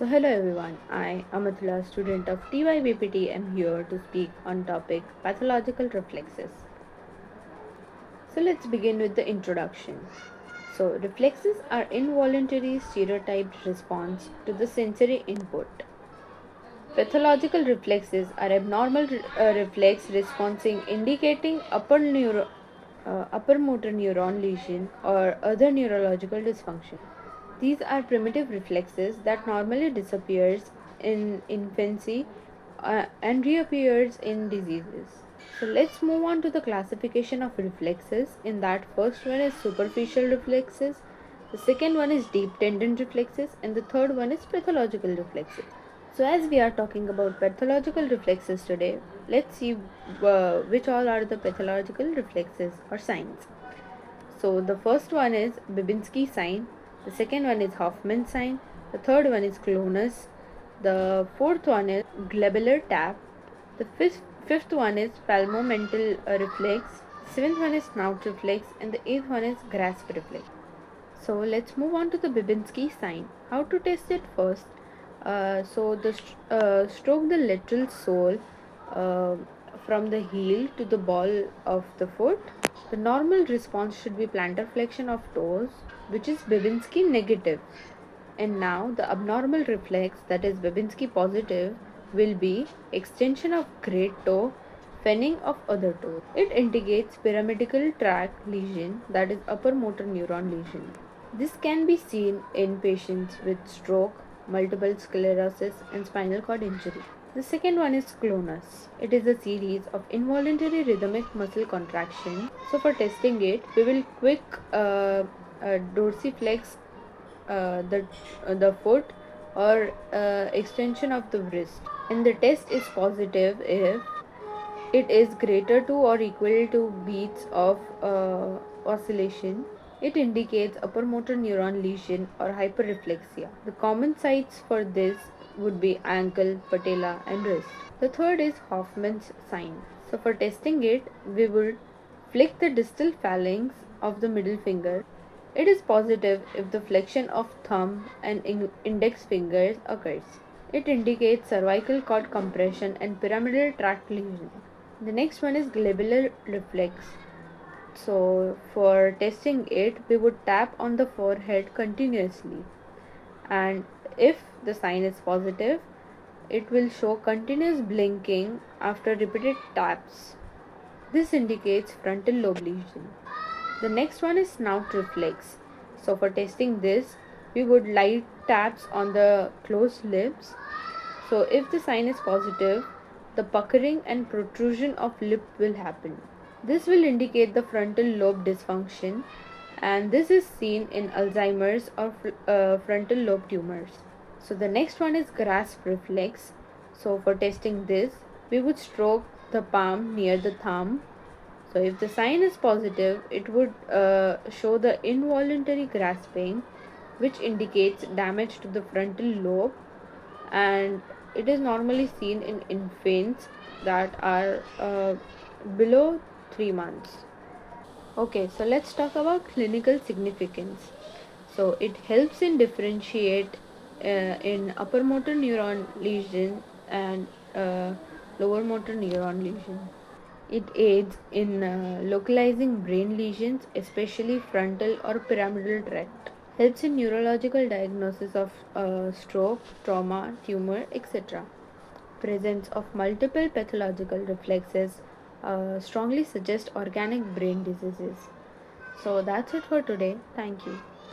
Hello everyone. I, Amatula, student of TYBPT, am here to speak on topic pathological reflexes. Let's begin with the introduction. Reflexes are involuntary stereotyped response to the sensory input. Pathological reflexes are abnormal reflex responding indicating upper motor neuron lesion or other neurological dysfunction. These are primitive reflexes that normally disappears in infancy and reappears in diseases. Let's move on to the classification of reflexes. In that, first one is superficial reflexes, the second one is deep tendon reflexes, and the third one is pathological reflexes. As we are talking about pathological reflexes today, let's see which all are the pathological reflexes or signs. The first one is Babinski sign, the second one is Hoffman sign, the third one is clonus, the fourth one is globular tap, the fifth one is palmomental reflex, seventh one is snout reflex, and the eighth one is grasp reflex. Let's move on to the Babinski sign. How to test it first? Stroke the lateral sole uh, from the heel to the ball of the foot. The normal response should be plantar flexion of toes, which is Babinski negative. And now the abnormal reflex, that is Babinski positive, will be extension of great toe, fanning of other toes. It indicates pyramidal tract lesion, that is upper motor neuron lesion. This can be seen in patients with stroke, multiple sclerosis, and spinal cord injury. The second one is clonus. It is a series of involuntary rhythmic muscle contraction. For testing it, we will quick dorsiflex the foot or extension of the wrist. And the test is positive if it is greater to or equal to beats of oscillation. It indicates upper motor neuron lesion or hyperreflexia. The common sites for this would be ankle, patella, and wrist. The third is Hoffman's sign. For testing it, we would flick the distal phalanx of the middle finger. It is positive if the flexion of thumb and index fingers occurs. It indicates cervical cord compression and pyramidal tract lesion. The next one is globular reflex. For testing it, we would tap on the forehead continuously, and if the sign is positive, it will show continuous blinking after repeated taps. This indicates frontal lobe lesion. The next one is snout reflex. For testing this, we would light taps on the closed lips. If the sign is positive, the puckering and protrusion of lip will happen. This will indicate the frontal lobe dysfunction, and this is seen in Alzheimer's or frontal lobe tumors. The next one is grasp reflex. For testing this, we would stroke the palm near the thumb. If the sign is positive, it would show the involuntary grasping, which indicates damage to the frontal lobe, and it is normally seen in infants that are below 3 months. Okay, let's talk about clinical significance. It helps in differentiate in upper motor neuron lesion and lower motor neuron lesion. It aids in localizing brain lesions, especially frontal or pyramidal tract. Helps in neurological diagnosis of stroke, trauma, tumor, etc. Presence of multiple pathological reflexes strongly suggest organic brain diseases. That's it for today. Thank you.